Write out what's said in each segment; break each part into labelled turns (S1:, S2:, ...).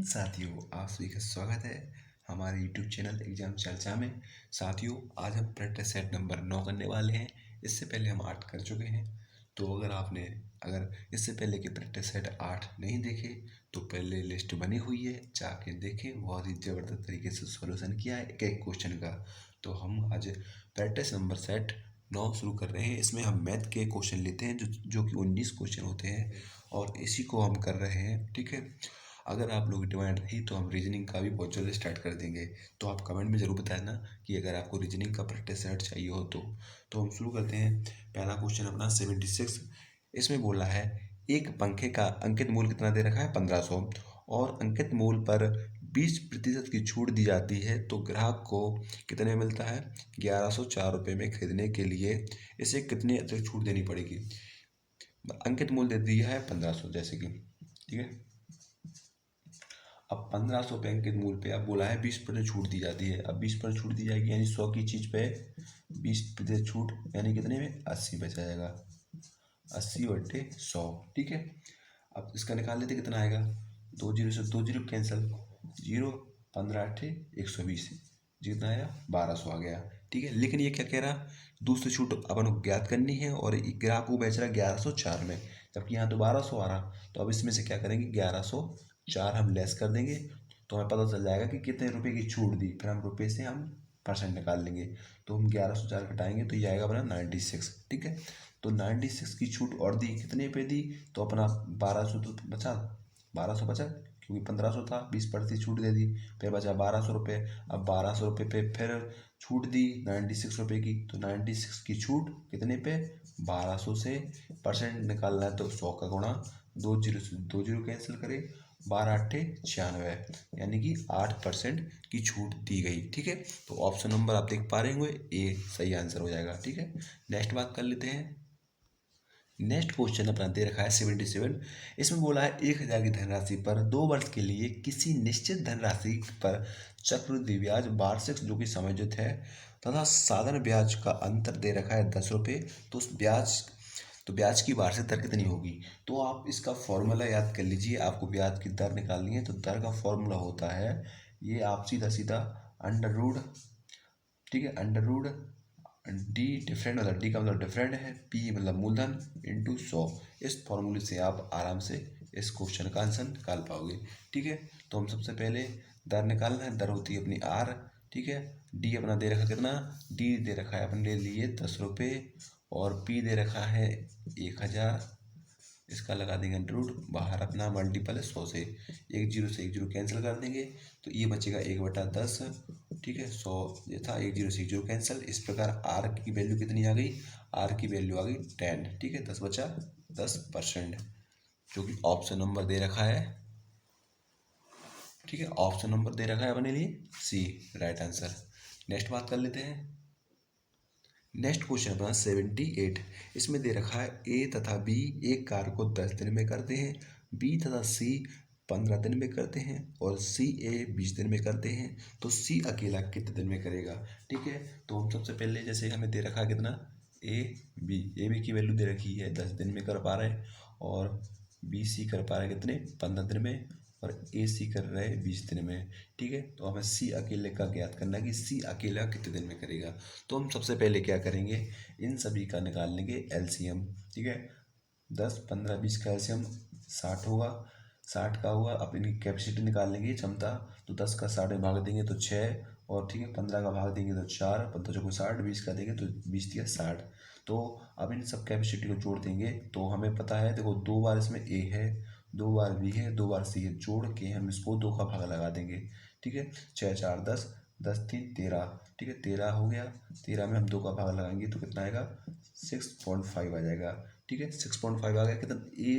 S1: साथियों, आप सभी का स्वागत है हमारे YouTube चैनल एग्जाम चर्चा में। साथियों, आज हम प्रैक्टिस सेट नंबर 9 करने वाले हैं। इससे पहले हम 8 कर चुके हैं। तो अगर इससे पहले के प्रैक्टिस सेट 8 नहीं देखे तो पहले लिस्ट बनी हुई है, जाके देखें। बहुत ही ज़बरदस्त तरीके से सॉल्यूशन किया है एक एक क्वेश्चन का। तो हम आज प्रैक्टिस नंबर सेट 9 शुरू कर रहे हैं। इसमें हम मैथ के क्वेश्चन लेते हैं जो कि 19 क्वेश्चन होते हैं और इसी को हम कर रहे हैं। ठीक है, अगर आप लोग डिमांड रही तो हम रीजनिंग का भी बहुत जल्द स्टार्ट कर देंगे। तो आप कमेंट में ज़रूर बताना कि अगर आपको रीजनिंग का प्रैक्टिस सेट चाहिए हो तो हम शुरू करते हैं। पहला क्वेश्चन अपना 76। इसमें बोला है एक पंखे का अंकित मूल्य कितना दे रखा है 1500 और अंकित मूल्य पर 20% की छूट दी जाती है, तो ग्राहक को कितने मिलता है 1104 रुपये में खरीदने के लिए इसे कितनी अतिरिक्त छूट देनी पड़ेगी। अंकित मूल्य दे दिया है 1500 जैसे कि, ठीक है। अब 1500 रुपये अंकित मूल्य पे अब बोला है 20% छूट दी जाती है। अब 20% छूट दी जाएगी यानी 100 की चीज़ पे 20% छूट यानी कितने में 80 बच जाएगा। 80/100, ठीक है। अब इसका निकाल लेते कितना आएगा। 2 जीरो से 2 जीरो कैंसिल, 0 15×8 = 120, जितना आया 1200 आ गया। ठीक है, लेकिन ये क्या कह रहा, दूसरी छूट अपन को ज्ञात करनी है और ग्राहक को बेच रहा 1104 में, जबकि यहाँ तो 1200 आ रहा। तो अब इसमें से क्या करेंगे 1104 हम लेस कर देंगे तो हमें पता चल जाएगा कि कितने रुपए की छूट दी। फिर हम रुपये से हम परसेंट निकाल लेंगे। तो हम 1104 घटाएंगे तो ये आएगा अपना 96। ठीक है, तो 96 की छूट और दी, कितने पे दी तो अपना 1200 तो बचा, 1200 बचा क्योंकि 1500 था, 20% छूट दे दी, फिर बचा 1200 रुपये। अब 1200 रुपये पे फिर छूट दी 96 रुपये की, तो 96 की छूट कितने पे 1200 से परसेंट निकालना है तो 100 का गुणा, 2 जीरो से 2 जीरो कैंसिल करे, 12×8 = 96 यानी कि 8% की छूट दी गई। ठीक है, तो ऑप्शन नंबर आप देख पा रहे होंगे ए सही आंसर हो जाएगा। ठीक है, नेक्स्ट बात कर लेते हैं। नेक्स्ट क्वेश्चन अपना दे रखा है 77। इसमें बोला है 1000 की धनराशि पर 2 वर्ष के लिए किसी निश्चित धनराशि पर चक्रवृद्धि ब्याज वार्षिक जो कि समायोजित है तथा साधारण ब्याज का अंतर दे रखा है 10 रुपये। तो उस ब्याज की वार्षिक दर कितनी होगी। तो आप इसका फॉर्मूला याद कर लीजिए। आपको ब्याज की दर निकालनी है तो दर का फॉर्मूला होता है ये, आप सीधा सीधा अंडर रूट, ठीक है, अंडर रूट डी डिफरेंट मतलब डी का मतलब डिफरेंट है, पी मतलब मूलधन इंटू 100। इस फॉर्मूले से आप आराम से इस क्वेश्चन का आंसर निकाल पाओगे। ठीक है, तो हम सबसे पहले दर निकालना है। दर होती है अपनी आर, ठीक है। डी अपना दे रखा कितना, डी दे रखा है अपने लिए 10 रुपये और पी दे रखा है 1000। इसका लगा देंगे रूट, बाहर अपना मल्टीपल है 100 से, 1 जीरो से 1 जीरो कैंसिल कर देंगे तो ये बचेगा 1/10। ठीक है, 100 ये था, 1 जीरो से 1 जीरो कैंसिल। इस प्रकार आर की वैल्यू कितनी आ गई, आर की वैल्यू आ गई 10। ठीक है, 10 बचा 10%, जो कि ऑप्शन नंबर दे रखा है। ठीक है, ऑप्शन नंबर दे रखा है अपने लिए सी राइट आंसर। नेक्स्ट बात कर लेते हैं। नेक्स्ट क्वेश्चन अपना 78। इसमें दे रखा है ए तथा बी एक कार्य को 10 दिन में करते हैं, बी तथा सी 15 दिन में करते हैं और सी ए 20 दिन में करते हैं, तो सी अकेला कितने दिन में करेगा। ठीक है, तो हम सबसे पहले जैसे हमें दे रखा है कितना ए बी की वैल्यू दे रखी है 10 दिन में कर पा रहे हैं और बी सी कर पा रहे हैं कितने 15 दिन में और ए सी कर रहे हैं 20 दिन में। ठीक है, तो हमें सी अकेले का ज्ञात करना है कि सी अकेला कितने दिन में करेगा। तो हम सबसे पहले क्या करेंगे, इन सभी का निकाल लेंगे एलसीएम। ठीक है, 10 15 20 का एलसीएम 60 होगा, 60 का हुआ। अब इनकी कैपेसिटी निकाल लेंगे क्षमता, तो 10 का 60 में भाग देंगे तो 6 और ठीक है 15 का भाग देंगे तो 4, 15 को 60, 20 का देंगे तो 20 दिया 60। तो अब इन सब कैपेसिटी को जोड़ देंगे तो हमें पता है, देखो 2 बार इसमें ए है, 2 बार बी है, 2 बार सी है, जोड़ के हम इसको 2 का भाग लगा देंगे। ठीक है, 6 4 10, 10 3 13। ठीक है, 13 हो गया, 13 में हम 2 का भाग लगाएंगे तो कितना आएगा 6.5 आ जाएगा। ठीक है, 6.5 आ गया, कितना ए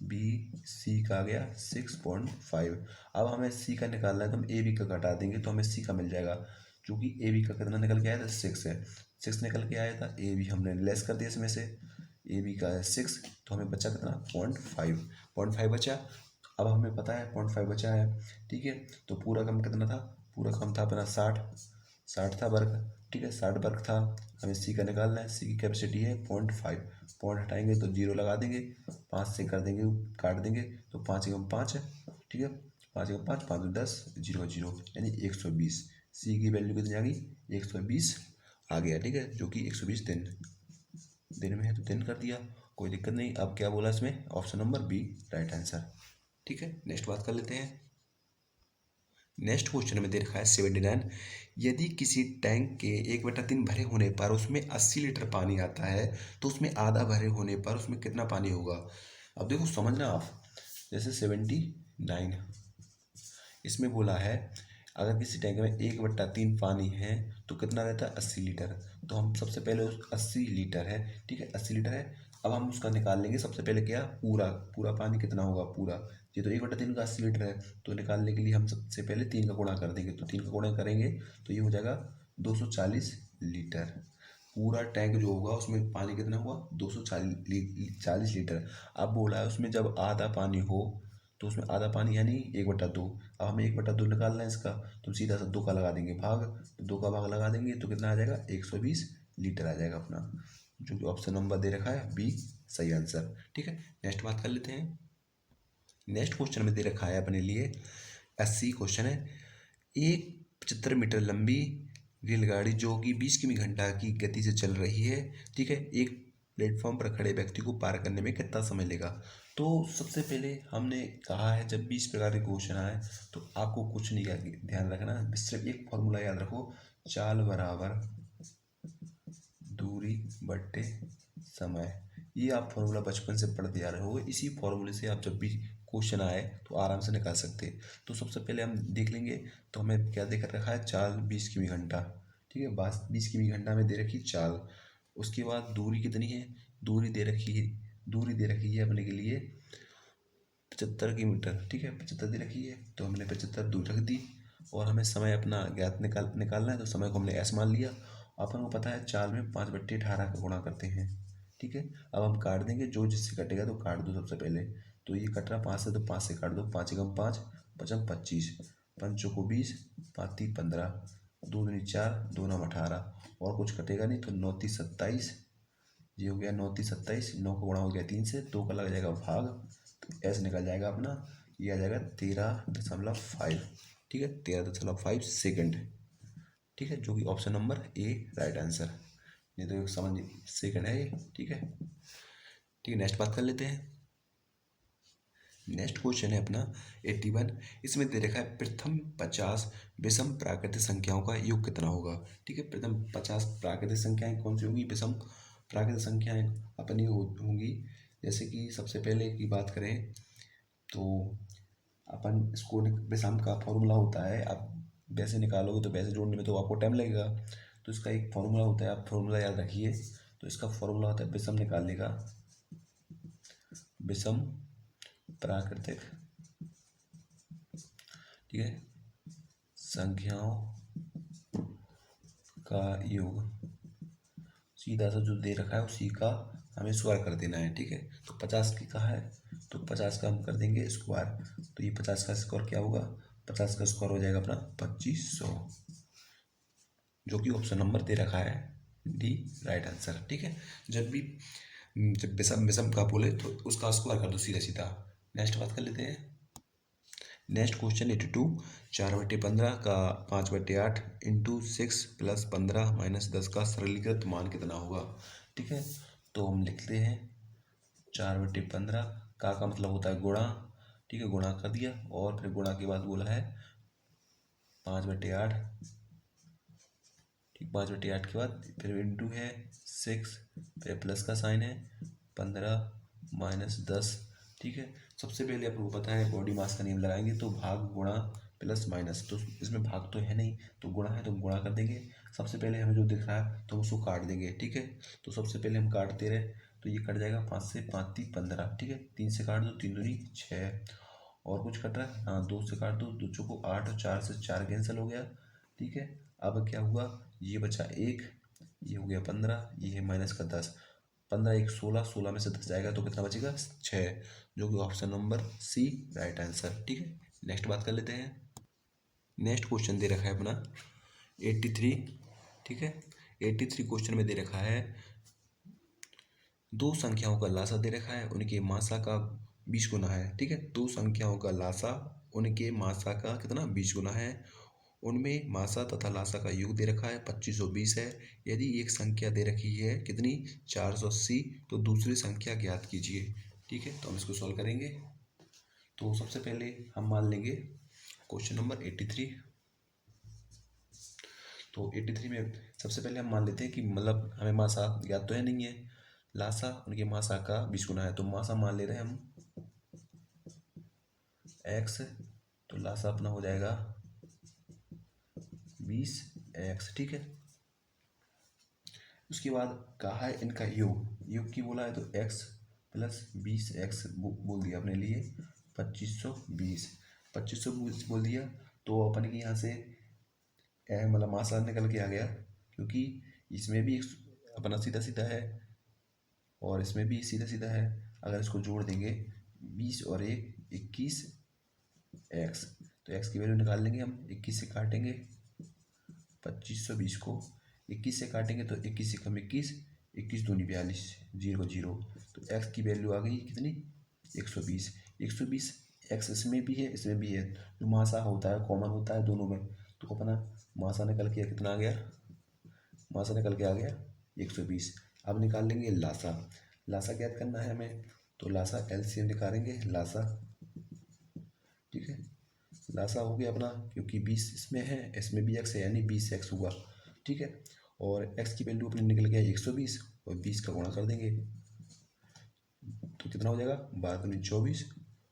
S1: बी सी का आ गया 6.5। अब हमें सी का निकालना है तो हम ए बी का घटा देंगे तो हमें सी का मिल जाएगा, क्योंकि ए बी का कितना निकल के आया था 6 है, 6 निकल के आया था। ए बी हमने लेस कर दिया इसमें से, ए बी का है 6 तो हमें बचा कितना 0.5 बचा। अब हमें पता है 0.5 बचा है। ठीक है, तो पूरा कम कितना था, पूरा कम था अपना 60 था वर्ग। ठीक है, 60 वर्ग था। हमें सी का निकालना है, सी की कैपेसिटी है 0.5, पॉइंट हटाएंगे तो 0 लगा देंगे, 5 से कर देंगे काट देंगे तो 5 एकम 5 है। ठीक है, 5 का 5, 5 में 10, 0 0 यानी 120। सी की वैल्यू कितनी आ गई 120 आ गया, ठीक है, जो कि 120 दिन में है तो दिन कर दिया, कोई दिक्कत नहीं। अब क्या बोला इसमें, option number B right answer, ठीक है। नेक्स्ट बात कर लेते हैं। नेक्स्ट क्वेश्चन में दे रखा है 79, यदि किसी टैंक के 1/3 भरे होने पर उसमें 80 लीटर पानी आता है तो उसमें आधा भरे होने पर उसमें कितना पानी होगा। अब देखो समझना आप, जैसे 79 इसमें बोला है अगर किसी टैंक में 1/3 पानी है तो कितना रहता है 80 लीटर। तो हम सबसे पहले उस 80 लीटर है, ठीक है, 80 लीटर है, अब हम उसका निकाल लेंगे सबसे पहले क्या, पूरा पूरा पानी कितना होगा पूरा, ये तो 1/3 का 80 लीटर है, तो निकालने के लिए हम सबसे पहले 3 का गुणा कर देंगे, तो 3 का गुणा करेंगे तो ये हो जाएगा 240 लीटर। पूरा टैंक जो होगा उसमें पानी कितना हुआ 240 लीटर। अब बोला है उसमें जब आधा पानी हो तो उसमें आधा पानी यानी 1/2। अब हमें 1/2 निकालना है इसका, तो सीधा सा 2 का लगा देंगे भाग, तो 2 का भाग लगा देंगे तो कितना आ जाएगा 120 लीटर आ जाएगा अपना, जो कि ऑप्शन नंबर दे रखा है बी सही आंसर, ठीक है। नेक्स्ट बात कर लेते हैं। नेक्स्ट क्वेश्चन में दे रखा है अपने लिए 80 क्वेश्चन है, एक 75 मीटर लंबी रेलगाड़ी जो कि 20 किमी घंटा की गति से चल रही है, ठीक है, एक प्लेटफॉर्म पर खड़े व्यक्ति को पार करने में कितना समय लेगा। तो सबसे पहले हमने कहा है जब भी इस प्रकार के क्वेश्चन आए तो आपको कुछ नहीं ध्यान रखना, सिर्फ एक फॉर्मूला याद रखो, चाल बराबर दूरी बट्टे समय। ये आप फॉर्मूला बचपन से पढ़ते आ रहे हो, इसी फॉर्मूले से आप जब भी क्वेश्चन आए तो आराम से निकाल सकते हैं। तो सबसे पहले हम देख लेंगे, तो हमें क्या देकर रखा है, चाल 20 किमी घंटा, ठीक है, 20 किमी घंटा में दे रखी चाल। उसके बाद दूरी कितनी है, दूरी दे रखी है अपने के लिए 75 किलोमीटर, ठीक है, 75 दे रखी है, तो हमने 75 दूर रख दी। और हमें समय अपना ज्ञात निकालना है, तो समय को हमने एस मान लिया। अपन को पता है चाल में 5/18 का गुणा करते हैं, ठीक है। अब हम काट देंगे, जो जिससे कटेगा तो काट दो सबसे पहले, तो ये कट रहा 5 से, तो 5 से काट दो, 5 एकम 5, 5 25, 5 चौको 20, 5 तीन 15, 2 दूनी 4, 2 नाम 18, और कुछ कटेगा नहीं, तो 9 तीस 27, ये हो गया 9 तीस 27, 9 का गुणा हो गया 3 से, 2 का लग जाएगा भाग, तो ऐसे निकल जाएगा अपना, ये आ जाएगा 13.5, ठीक है, 13.5 सेकेंड, ठीक है, जो कि option number A right answer, नहीं तो समझ सेकेंड है ये, ठीक है, ठीक है। नेक्स्ट बात कर लेते हैं। नेक्स्ट क्वेश्चन है अपना 81, इसमें दे रखा है प्रथम 50 विषम प्राकृतिक संख्याओं का योग कितना होगा, ठीक है। प्रथम 50 प्राकृतिक संख्याएं कौन सी होंगी, विषम प्राकृतिक संख्याएं अपनी होंगी। जैसे कि सबसे पहले की बात करें तो अपन इसको विषम का फॉर्मूला होता है, आप वैसे निकालोगे तो वैसे जोड़ने में तो आपको टाइम लगेगा, तो इसका एक फॉर्मूला होता है, आप फॉर्मूला याद रखिए। तो इसका फॉर्मूला होता है विषम निकालने का, विषम प्राकृतिक, ठीक है, संख्याओं का योग, सीधा सा जो दे रखा है उसी का हमें स्क्वायर कर देना है, ठीक है। तो 50 की कहा है तो 50 का हम कर देंगे स्क्वायर, तो ये 50 का स्क्वायर क्या होगा, 50 का स्क्वायर हो जाएगा अपना 2500, जो कि ऑप्शन नंबर दे रखा है डी राइट आंसर, ठीक है। जब विषम का बोले तो उसका स्क्वायर कर दो सीधा सीधा। नेक्स्ट बात कर लेते हैं। नेक्स्ट क्वेश्चन 82, 4/15 का 5/8 इंटू 6 + 15 - 10 का सरलीकृत मान कितना होगा, ठीक है। तो हम लिखते हैं 4/15 का मतलब होता है गुणा, ठीक है, गुणा कर दिया, और फिर गुणा के बाद बोला है 5/8, ठीक, 5/8 के बाद फिर इंटू है 6, फिर प्लस का साइन है 15 - 10, ठीक है। सबसे पहले आपको पता है बॉडी मास का नियम लगाएंगे, तो भाग गुणा प्लस माइनस, तो इसमें भाग तो है नहीं तो गुणा है तो गुणा कर देंगे। सबसे पहले हमें जो दिख रहा है तो उसको काट देंगे, ठीक है। तो सबसे पहले हम काटते रहे तो ये कट जाएगा 5 से 5 3 15, ठीक है, 3 से काट दो 3 दूनी 6, और कुछ कट रहा है, हाँ 2 से काट दो 2 चौको 8, और 4 से 4 कैंसिल हो गया, ठीक है। अब क्या हुआ, ये बचा 1, ये हो गया 15, ये है माइनस का 10, 15 1 16, 16 में से 10 जाएगा तो कितना बचेगा 6, जो कि option number C right answer, ठीक है। नेक्स्ट बात कर लेते हैं। नेक्स्ट क्वेश्चन दे रखा है अपना 83, ठीक है, 83 क्वेश्चन में दे रखा है दो संख्याओं का लासा दे रखा है, उनके मासा का 20 गुना है, ठीक है। दो संख्याओं का लासा उनके मासा का कितना 20 गुना है। उनमें मासा तथा लासा का योग दे रखा है 2520 है। यदि एक संख्या दे रखी है कितनी 480, तो दूसरी संख्या ज्ञात कीजिए। ठीक है, तो हम इसको सॉल्व करेंगे। तो सबसे पहले हम मान लेंगे क्वेश्चन नंबर 83। तो 83 में सबसे पहले हम मान लेते हैं कि मतलब हमें मासा ज्ञात तो है नहीं है, लासा उनके मासा का 20 गुना है, तो मासा मान ले रहे हैं हम x, तो लासा अपना हो जाएगा 20x। ठीक है, उसके बाद कहा है इनका योग की बोला है, तो x प्लस 20x बोल दिया अपने लिए 2520 बोल दिया। तो अपन के यहाँ से मतलब मासा निकल के आ गया, क्योंकि इसमें भी अपना सीधा सीधा है और इसमें भी सीधा सीधा है। अगर इसको जोड़ देंगे 20 और 1 21 x, तो x की वैल्यू निकाल लेंगे हम। 21 से काटेंगे 2520 को, 21 से काटेंगे तो 21 से कम 21, 21 दूनी 42, 0 0, तो x की वैल्यू आ गई कितनी 120। 120 x इसमें भी है इसमें भी है, जो मासा होता है कॉमन होता है दोनों में, तो अपना मासा निकल के कितना आ गया, मासा निकल के आ गया 120। अब निकाल लेंगे लासा। लासा ज्ञात करना है हमें, तो लासा एलसीएम निकालेंगे लासा। ठीक है, लासा हो गया अपना, क्योंकि 20 इसमें है इसमें भी x है, यानी 20x हुआ। ठीक है, और x की वैल्यू अपनी निकल गया 120 और 20 का गुणा कर देंगे तो कितना हो जाएगा 12 दूनी 24,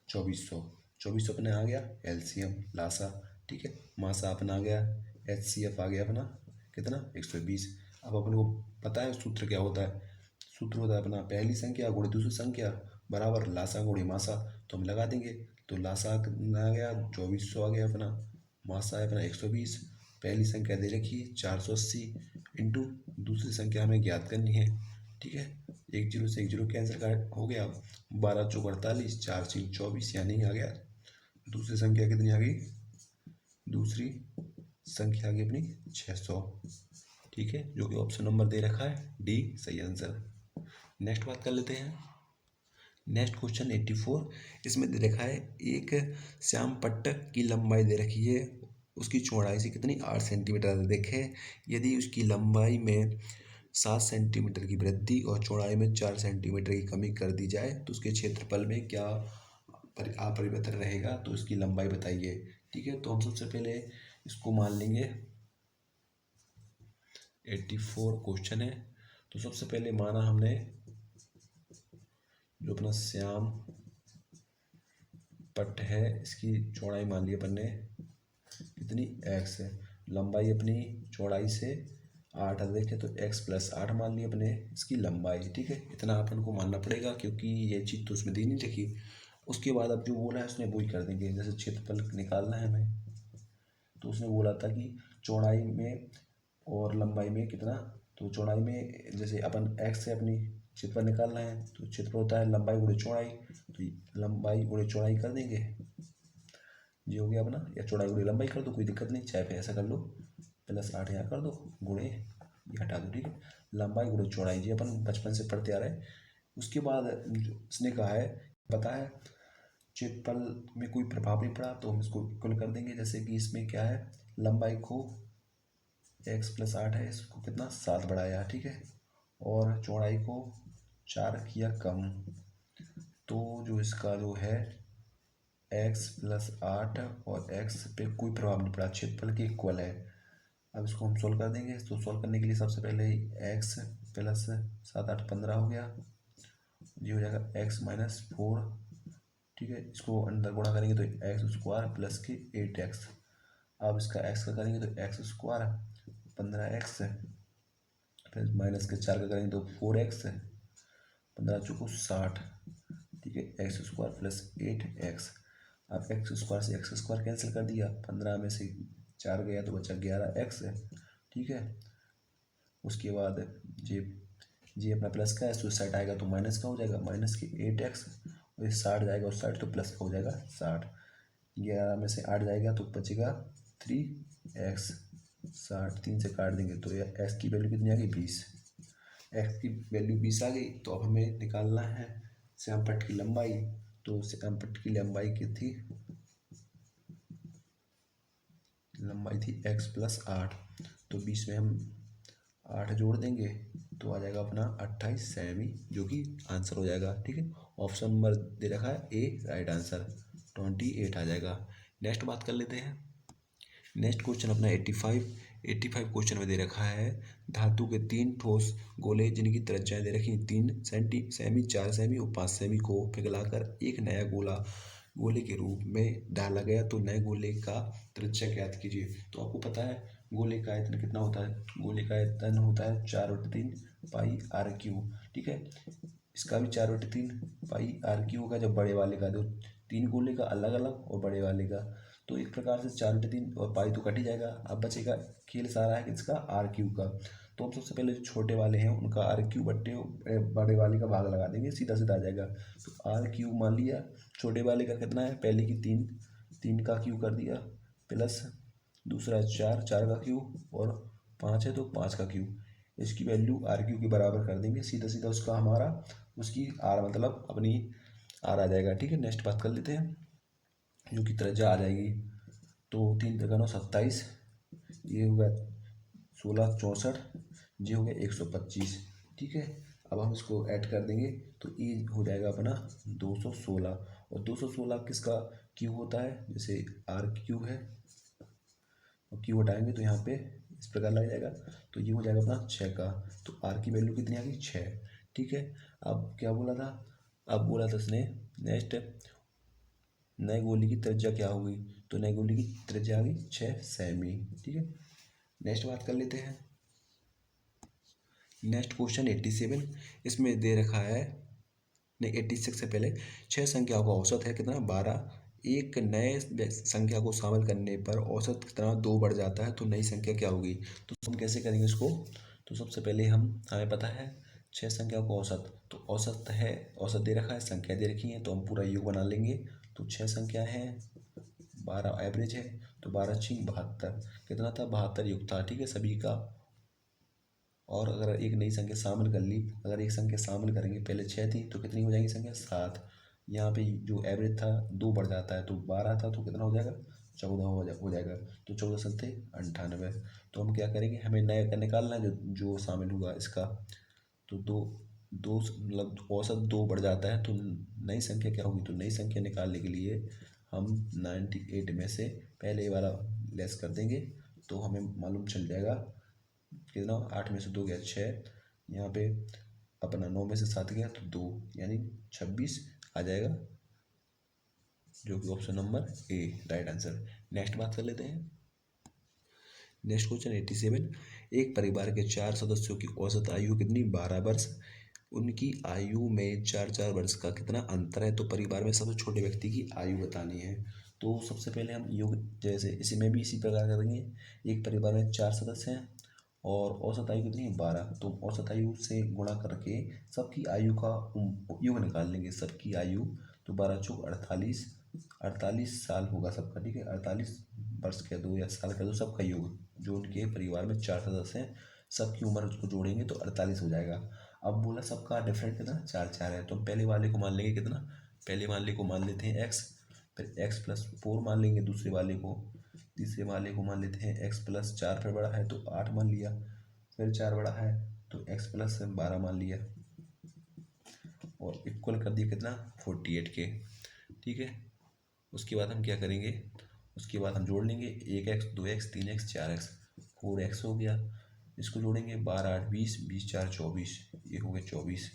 S1: 2400 अपने आ गया एलसीएम लासा। ठीक है, मासा अपना आ गया, एचसीएफ आ गया अपना कितना 120। अब अपन को पता है सूत्र क्या होता है, सूत्र होता है अपना पहली संख्या गुणे दूसरी संख्या बराबर लासा गुणे मासा, तो हम लगा देंगे। तो लासा कितना आ गया 2400 आ गया अपना, मासा है अपना 120, पहली संख्या दे रखी है 480 इंटू दूसरी संख्या हमें ज्ञात करनी है। ठीक है, 1 0 से 1 0 कैंसिल कर हो गया, 12 चौक 48, 4 3 24, यानी आ गया दूसरी संख्या कितनी आ गई, दूसरी संख्या आ गई अपनी 600। ठीक है, जो कि ऑप्शन नंबर दे रखा है डी सही आंसर। नेक्स्ट बात कर लेते हैं। नेक्स्ट क्वेश्चन 84, इसमें दे रखा है एक श्याम पट्ट की लंबाई दे रखी है, उसकी चौड़ाई से कितनी 8 सेंटीमीटर। देखें यदि उसकी लंबाई में 7 सेंटीमीटर की वृद्धि और चौड़ाई में 4 सेंटीमीटर की कमी कर दी जाए तो उसके क्षेत्रफल में क्या अपरिवर्तन रहेगा, तो इसकी लंबाई बताइए। ठीक है, तो हम सबसे पहले इसको मान लेंगे 84 क्वेश्चन है। तो सबसे पहले माना हमने जो अपना श्याम पट्ट है इसकी चौड़ाई मान ली अपन ने कितनी x है, लंबाई अपनी चौड़ाई से 8 देखे तो x प्लस 8 मान ली अपने इसकी लंबाई। ठीक है, इतना अपन को मानना पड़ेगा क्योंकि ये चीज़ तो उसमें दी नहीं रखी। उसके बाद अब जो बोला है उसमें वही कर देंगे, जैसे क्षेत्रफल निकालना है हमें, तो उसने बोला था कि चौड़ाई में और लंबाई में कितना, तो चौड़ाई में जैसे अपन x से अपनी क्षेत्रफल निकालना है, तो क्षेत्रफल होता है लंबाई गुणे चौड़ाई, तो लंबाई गुणे चौड़ाई कर देंगे, ये हो गया अपना, या चौड़ाई गुणे लंबाई कर दो कोई दिक्कत नहीं, चाहे फिर ऐसा कर लो प्लस 8 यहाँ कर दो गुणे ये हटा दो। ठीक है, लंबाई गुणे चौड़ाई जी अपन बचपन से पढ़ते आ रहे हैं। उसके बाद इसने कहा है पता है क्षेत्रफल में कोई प्रभाव नहीं पड़ा, तो हम इसको इक्वल कर देंगे। जैसे कि इसमें क्या है, लंबाई को x प्लस 8 है, इसको कितना 7 बढ़ाया। ठीक है, और चौड़ाई को 4 किया कम, तो जो इसका जो है x प्लस 8 और x पे कोई प्रभाव नहीं पड़ा, क्षेत्रफल के इक्वल है। अब इसको हम सोल्व कर देंगे। तो सोल्व करने के लिए सबसे पहले x प्लस 7 8 15 हो गया, ये हो जाएगा x माइनस 4। ठीक है, इसको अंदर गुणा करेंगे तो एक्स स्क्वायर प्लस के 8x। अब इसका x का करेंगे तो एक्स स्क्वायर 15x फिर माइनस के 4 का करेंगे तो 4x, 15 चौको 60। ठीक है, एक्स स्क्वायर प्लस 8x। अब एक्स स्क्वायर से एक्स स्क्वायर कैंसिल कर दिया, 15 में से 4 गया तो बचा 11x। ठीक है, उसके बाद ये अपना प्लस का है, तो साइड आएगा तो माइनस का हो जाएगा, माइनस के 8x, और ये 60 जाएगा और 60 तो प्लस का हो जाएगा 60। 11 में से 8 जाएगा तो बचेगा 3x, 60 3 से काट देंगे तो ये x की वैल्यू कितनी आ गई 20। x की वैल्यू 20 आ गई, तो अब हमें निकालना है श्याम पट्ट की लंबाई। तो श्याम पट्ट की लंबाई की थी लंबाई थी x प्लस 8, तो 20 में हम 8 जोड़ देंगे तो आ जाएगा अपना 28 सेमी, जो कि आंसर हो जाएगा। ठीक है, ऑप्शन नंबर दे रखा है ए राइट आंसर, 28 आ जाएगा। नेक्स्ट बात कर लेते हैं। नेक्स्ट क्वेश्चन अपना 85 क्वेश्चन में दे रखा है धातु के 3 ठोस गोले जिनकी त्रिज्याएं दे रखी 3 सेमी, 4 सेमी और 5 सेमी को पिघलाकर एक नया गोले के रूप में डाला गया, तो नए गोले का त्रिज्या ज्ञात कीजिए। तो आपको पता है गोले का आयतन कितना होता है, गोले का आयतन होता है 4/3 पाई आर क्यू। ठीक है, इसका भी 4/3 पाई आर क्यू होगा जब बड़े वाले का, जो 3 गोले का अलग अलग और बड़े वाले का, तो एक प्रकार से 4/3 और पाई तो कट ही जाएगा। अब बचेगा खेल सारा है किसका, आर क्यू का। तो हम सबसे पहले जो छोटे वाले हैं उनका आर क्यू बट्टे बड़े वाले का भाग लगा देंगे, सीधा सीधा आ जाएगा। तो आर क्यू मान लिया, छोटे वाले का कितना है, पहले की 3 का क्यू कर दिया, प्लस दूसरा 4 का क्यू और 5 है तो 5 का क्यू। इसकी वैल्यू आर क्यू के बराबर कर देंगे, सीधा सीधा उसका हमारा उसकी आर मतलब अपनी आर आ जाएगा। ठीक है, नेक्स्ट बात कर लेते हैं, जो कि त्रिज्या आ जाएगी। तो 3 × 9 = 27, ये हो गया 16 × 64, ये हो गया 125। ठीक है, अब हम इसको ऐड कर देंगे तो ये हो जाएगा अपना 216, और 216 किसका क्यू होता है, जैसे आर क्यू है और क्यू हटाएंगे तो यहाँ पे इस प्रकार लग जाएगा, तो ये हो जाएगा अपना 6 का। तो आर की वैल्यू कितनी आ गई, 6। ठीक है, अब क्या बोला था, अब बोला था इसने नेक्स्ट नए गोली की त्रिज्या क्या होगी, तो नए गोली की त्रिज्या आ गई 6 सेमी। ठीक है, नेक्स्ट बात कर लेते हैं। नेक्स्ट क्वेश्चन 87, इसमें दे रखा है नहीं 86 से पहले 6 संख्याओं का औसत है कितना, 12। एक नए संख्या को शामिल करने पर औसत कितना 2 बढ़ जाता है, तो नई संख्या क्या होगी। तो हम कैसे करेंगे इसको, तो सबसे पहले हमें पता है 6 संख्याओं का औसत, तो औसत है, औसत दे रखा है, संख्या दे रखी है, तो हम पूरा योग बना लेंगे। तो 6 संख्या है, 12 एवरेज है, तो 12 × 72 कितना था, 72 युग था। ठीक है, सभी का। और अगर एक नई संख्या शामिल कर ली, अगर एक संख्या शामिल करेंगे, पहले 6 थी तो कितनी हो जाएगी संख्या, 7। यहाँ पे जो एवरेज था 2 बढ़ जाता है, तो 12 था तो कितना हो जाएगा, 14 हो जाएगा। तो 14 सत्ते 98। तो हम क्या करेंगे, हमें नया का निकालना है जो शामिल हुआ इसका। तो दो मतलब औसत 2 बढ़ जाता है, तो नई संख्या क्या होगी, तो नई संख्या निकालने के लिए हम 98 में से पहले वाला लेस कर देंगे, तो हमें मालूम चल जाएगा कितना, 8 में से 2 गया 6, यहाँ पे अपना 9 में से 7 गया तो 2, यानी 26 आ जाएगा, जो कि option number A right answer. Next बात कर लेते हैं। नेक्स्ट क्वेश्चन 87, एक परिवार के 4 सदस्यों की औसत आयु कितनी, 12 वर्ष। उनकी आयु में 4 वर्ष का कितना अंतर है, तो परिवार में सबसे छोटे व्यक्ति की आयु बतानी है। तो सबसे पहले हम योग जैसे इसमें भी इसी प्रकार करेंगे, एक परिवार में 4 सदस्य हैं और औसत आयु कितनी है, 12। तो औसत आयु से गुणा करके सबकी आयु का योग निकाल लेंगे, सबकी आयु। तो 12 × 48, 48 साल होगा सबका। ठीक है, 48 वर्ष कह दो या साल कह दो, सबका योग जो उनके परिवार में 4 सदस्य हैं सबकी उम्र उसको जोड़ेंगे तो 48 हो जाएगा। अब बोला सबका डिफरेंट कितना, 4 है, तो हम पहले वाले को मान लेंगे कितना, पहले वाले को मान लेते हैं x, फिर x+4 मान लेंगे दूसरे वाले को, तीसरे वाले को मान लेते हैं x+4 फिर बड़ा है तो 8 मान लिया, फिर 4 बड़ा है तो x+12 मान लिया, और इक्वल कर दिया कितना, 48 के। ठीक है, उसके बाद हम क्या करेंगे, उसके बाद हम जोड़ लेंगे 1x 2x 3x 4x 4x हो गया, इसको जोड़ेंगे 12 8 20 20 4 24, ये हो गया 24।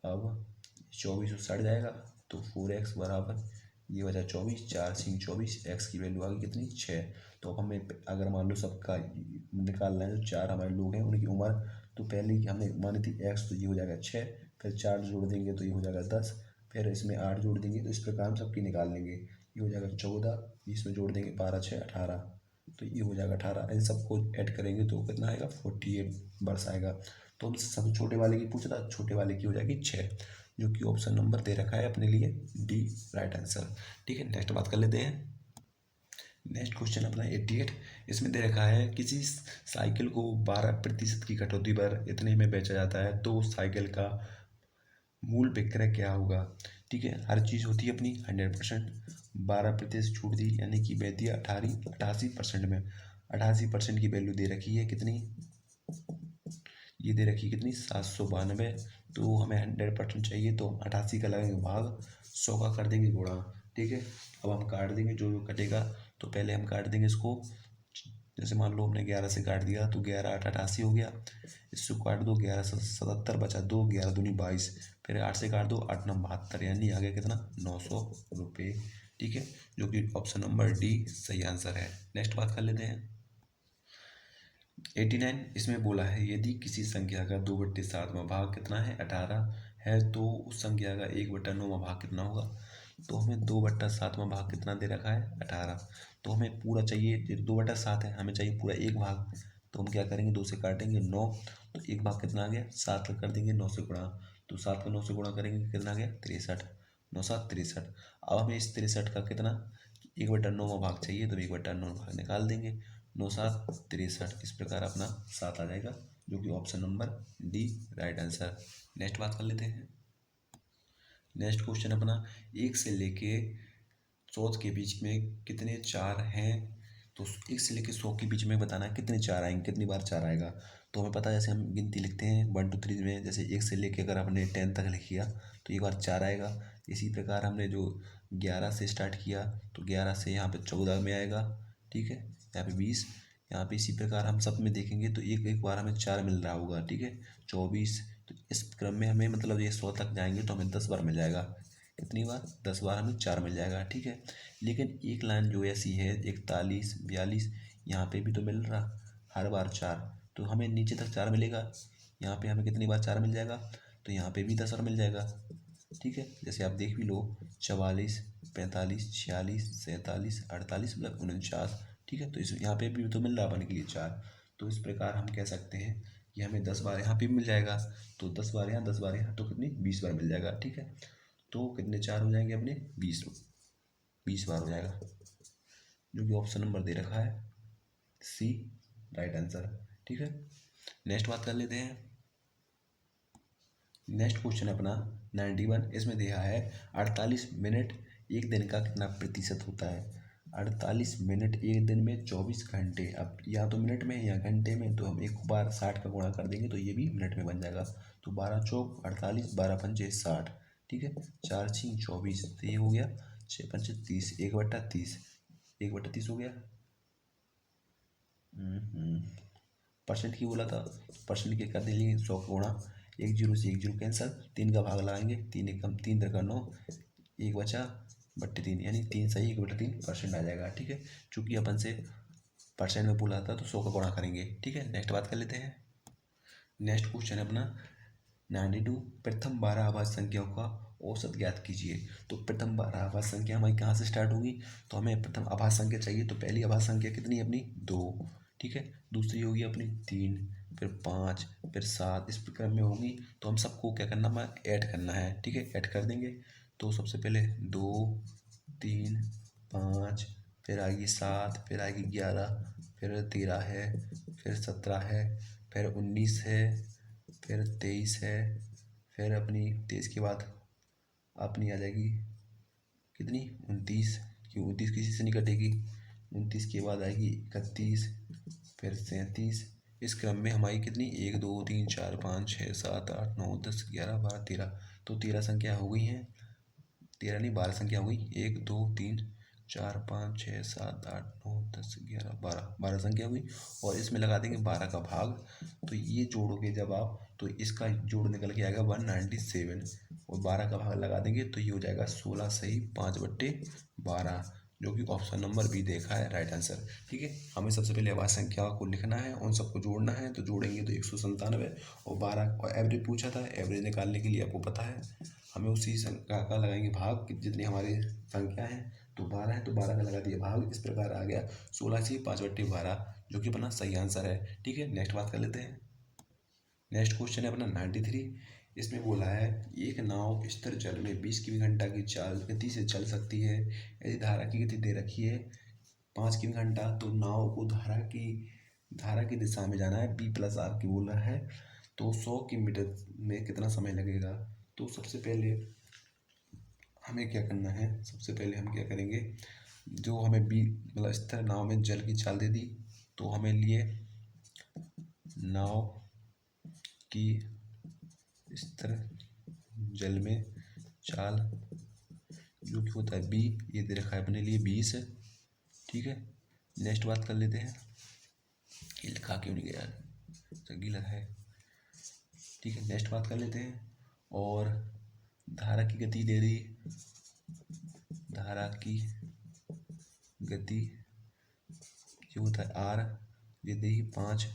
S1: अब 24 सड़ जाएगा तो 4x बराबर ये बचा 24, 4 × 24, x की वैल्यू आ गई कितनी, 6। तो अब हमें अगर मान लो सबका निकालना है, जो 4 हमारे लोग हैं उनकी उम्र, तो पहले ही हमने मानी थी x, तो ये हो जाएगा 6, फिर 4 जोड़ देंगे तो ये हो जाएगा 10, फिर इसमें 8 जोड़ देंगे, तो इस प्रकार हम सबकी निकाल लेंगे। ये हो जाएगा 14, इसमें जोड़ देंगे 12 6 18, तो ये हो जाएगा 18। इन सबको ऐड करेंगे तो कितना आएगा, 48 वर्ष आएगा। तो हम सबसे छोटे वाले की पूछा था, छोटे वाले की हो जाएगी 6, जो कि ऑप्शन नंबर दे रखा है अपने लिए डी राइट आंसर। ठीक है, नेक्स्ट बात कर लेते हैं। नेक्स्ट क्वेश्चन अपना 88, इसमें दे रखा है किसी साइकिल को 12% की कटौती पर इतने में बेचा जाता है, तो साइकिल का मूल विक्रय क्या होगा। ठीक है, हर चीज़ होती है अपनी 100%। 12% छूट दी, यानी कि वह दिया 88% में। 88% की वैल्यू दे रखी है कितनी, ये दे रखी है कितनी, 792। तो हमें 100% चाहिए, तो 88 का लगाएंगे भाग, 100 का कर देंगे गुणा। ठीक है, अब हम काट देंगे जो जो कटेगा। तो पहले हम काट देंगे इसको, जैसे मान लो हमने 11 से काट दिया तो 11 8 88 हो गया। इससे काट दो, 11 77 बचा 2, 11 दूनी 22। फिर 8 से काट दो, 8 9 72, यानी आ गया कितना, 900 रुपये। ठीक है, जो कि ऑप्शन नंबर डी सही आंसर है। नेक्स्ट बात कर लेते हैं 89। इसमें बोला है यदि किसी संख्या का 2/7वां भाग कितना है, 18 है, तो उस संख्या का 1/9वां भाग कितना होगा। तो हमें 2/7वां भाग कितना दे रखा है, 18। तो हमें पूरा चाहिए, 2/7 है, हमें चाहिए पूरा एक भाग। तो हम क्या करेंगे, 2 से काटेंगे 9, तो एक भाग कितना आ गया, 7 का कर देंगे 9 से गुणा। तो 7 को 9 से गुणा करेंगे कितना आ गया, 63। 9 7 63। अब हमें इस 63 का कितना, 1/9वां भाग चाहिए, तो 1/9 भाग निकाल देंगे। 9 7 63, इस प्रकार अपना 7 आ जाएगा, जो कि option number D right answer. Next बात कर लेते हैं। नेक्स्ट क्वेश्चन अपना, 1 से लेके 100 के बीच में कितने चार हैं। तो 1 से लेके 100 के बीच में बताना है कितने चार आएंगे, कितनी बार चार आएगा। तो हमें पता है, जैसे हम गिनती लिखते हैं 1 2 3 में, जैसे 1 से लेके अगर आपने 10 तक लिख किया तो एक बार चार आएगा। इसी प्रकार हमने जो 11 से स्टार्ट किया, तो 11 से यहाँ पे 14 में आएगा। ठीक है, यहाँ पे 20, यहाँ पे इसी प्रकार हम सब में देखेंगे तो एक एक बार हमें चार मिल रहा होगा। ठीक है, 24। तो इस क्रम में हमें मतलब ये 100 तक जाएंगे तो हमें 10 बार मिल जाएगा। कितनी बार, 10 बार हमें चार मिल जाएगा। ठीक है, लेकिन एक लाइन जो ऐसी है 41 42, यहाँ पे भी तो मिल रहा हर बार चार, तो हमें नीचे तक चार मिलेगा। यहाँ पे हमें कितनी बार चार मिल जाएगा, तो यहाँ पे भी 10 बार मिल जाएगा। ठीक है, जैसे आप देख भी लो, 44 45 46 47 48 मतलब 49। ठीक है, तो इस यहाँ पे भी तो मिल रहा अपन के लिए चार। तो इस प्रकार हम कह सकते हैं कि हमें 10 बार यहाँ पे भी मिल जाएगा। तो 10 बार यहाँ 10 बार यहाँ, तो कितनी 20 बार मिल जाएगा। ठीक है, तो कितने चार हो जाएंगे अपने, 20 बार हो जाएगा, जो कि ऑप्शन नंबर दे रखा है सी राइट आंसर। ठीक है, नेक्स्ट बात कर लेते हैं। नेक्स्ट क्वेश्चन अपना 91। इसमें दिया है 48 मिनट एक दिन का कितना प्रतिशत होता है। 48 मिनट एक दिन में 24 घंटे। अब या तो मिनट में या घंटे में, तो हम एक बार 60 का गुणा कर देंगे तो ये भी मिनट में बन जाएगा। तो 12 चौक 48, 12 पंचे 60। ठीक है, 4 6 24, तो ये हो गया 6 पंचे 30, 1/30, 1/30 हो गया। परसेंट की बोला था, परसेंट के कर देंगे 100 का गुणा, 1 जीरो से 1 जीरो कैंसल, 3 का भाग लगाएंगे, 3 एकम 3 3 9, 1 बचा बट्टे 3, यानी 3 सही 1/3% आ जाएगा। ठीक है, चूंकि अपन से परसेंट में बोला था तो 100 का गुणा करेंगे। ठीक है, नेक्स्ट बात कर लेते हैं। नेक्स्ट क्वेश्चन है अपना 92। प्रथम 12 आभाज्य संख्याओं का औसत ज्ञात कीजिए। तो प्रथम 12 आभाज्य संख्या हमारी कहाँ से स्टार्ट होगी, तो हमें प्रथम आभाज्य संख्या चाहिए। तो पहली आभाज्य संख्या कितनी है अपनी, 2। ठीक है, दूसरी होगी अपनी 3, फिर 5, फिर 7, इस क्रम में होगी। तो हम सबको क्या करना है, ऐड करना है। ठीक है, ऐड कर देंगे। तो सबसे पहले 2 3 5, फिर आएगी 7, फिर आएगी 11, फिर 13 है, फिर 17 है, फिर 19 है, फिर 23 है, फिर अपनी 23 के बाद अपनी आ जाएगी कितनी, 29, क्यों 29 किसी से नहीं कटेगी। 29 के बाद आएगी 31, फिर 37। इस क्रम में हमारी कितनी, 1 2 3 4 5 6 7 8 9 10 11 12 13, तो 13 संख्या हो गई हैं। 13 नहीं 12 संख्या हो गई, 1 2 3 4 5 6 7 8 9 10 11 12, 12 संख्या हुई। और इसमें लगा देंगे 12 का भाग। तो ये जोड़ोगे जब आप, तो इसका जोड़ निकल के आएगा 197, और 12 का भाग लगा देंगे तो ये हो जाएगा 16 सही 5/12, जो कि ऑप्शन नंबर बी देखा है राइट आंसर। ठीक है, हमें सबसे पहले आवाज संख्या को लिखना है, उन सबको जोड़ना है। तो जोड़ेंगे तो 197 और 12, और एवरेज पूछा था, एवरेज निकालने के लिए आपको पता है हमें उसी संख्या का लगाएंगे भाग, जितनी हमारी संख्या है। तो 12 है तो 12 का लगा दिया भाग, इस प्रकार आ गया 16 से 5/12, जो कि अपना सही आंसर है। ठीक है, नेक्स्ट बात कर लेते हैं। नेक्स्ट क्वेश्चन है अपना 93। इसमें बोला है एक नाव स्थिर जल में 20 किमी घंटा की चाल गति से चल सकती है। यदि धारा की गति दे रखी है 5 किमी घंटा, तो नाव को धारा की दिशा में जाना है, B+R की बोल रहा है। तो 100 किलोमीटर में कितना समय लगेगा। तो सबसे पहले हमें क्या करना है, सबसे पहले हम क्या करेंगे, जो हमें बी मतलब इस तरह नाव में जल की चाल दे दी, तो हमें लिए नाव की इस तरह जल में चाल, जो कि होता है बी, ये दे रखा है अपने लिए 20। ठीक है, नेक्स्ट बात कर लेते हैं। ये लिखा क्यों नहीं गया, गीला है। ठीक है, नेक्स्ट बात कर लेते हैं। और धारा की गति दे दी, धारा की गति जो होता है आर, ये दे दी 5।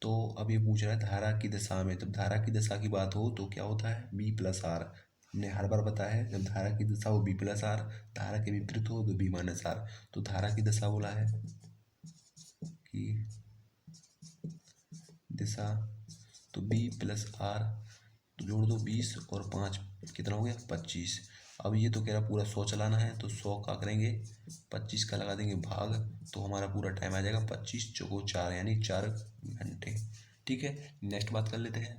S1: तो अब ये पूछ रहा है धारा की दिशा में, जब धारा की दिशा की बात हो तो क्या होता है बी प्लस आर। हमने हर बार बताया है, जब धारा की दिशा हो बी प्लस आर, धारा के विपरीत हो तो बी माइनस आर। तो धारा की दिशा बोला है कि दिशा, तो बी प्लस आर, तो जोड़ दो 20 और 5 कितना हो गया 25। अब ये तो कह रहा पूरा 100 चलाना है, तो 100 का करेंगे 25 का लगा देंगे भाग, तो हमारा पूरा टाइम आ जाएगा 25 चौको 4 यानी 4 घंटे। ठीक है, नेक्स्ट बात कर लेते हैं।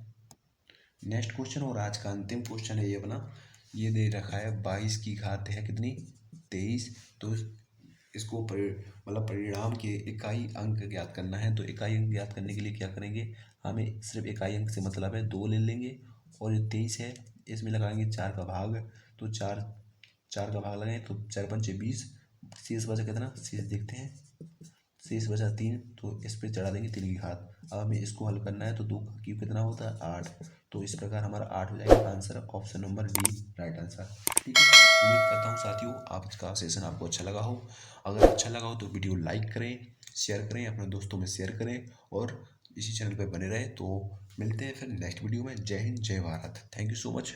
S1: नेक्स्ट क्वेश्चन और आज का अंतिम क्वेश्चन है ये अपना, ये दे रखा है 22 की घात है कितनी 23। तो इसको मतलब परिणाम के इकाई अंक ज्ञात करना है। तो इकाई अंक ज्ञात करने के लिए क्या करेंगे, हमें सिर्फ इकाई अंक से मतलब है 2 ले लेंगे, और जो 23 है इसमें लगाएंगे 4 का भाग, तो 4 का भाग लगाएं तो 4 पंचे 20, शेष बचा कितना, शेष देखते हैं, शेष बचा 3, तो इस पर चढ़ा देंगे 3 की घात। अब हमें इसको हल करना है, तो 2 का क्यूब कितना होता है 8। तो इस प्रकार हमारा 8 हो जाएगा answer, option number D right answer. ठीक है, उम्मीद करता हूँ साथियों आज का सेशन आपको अच्छा लगा हो। अगर अच्छा लगा हो तो वीडियो लाइक करें, शेयर करें, अपने दोस्तों में शेयर करें, और इसी चैनल पर बने रहें। तो मिलते हैं फिर नेक्स्ट वीडियो में। जय हिंद, जय Bharat, thank you so much.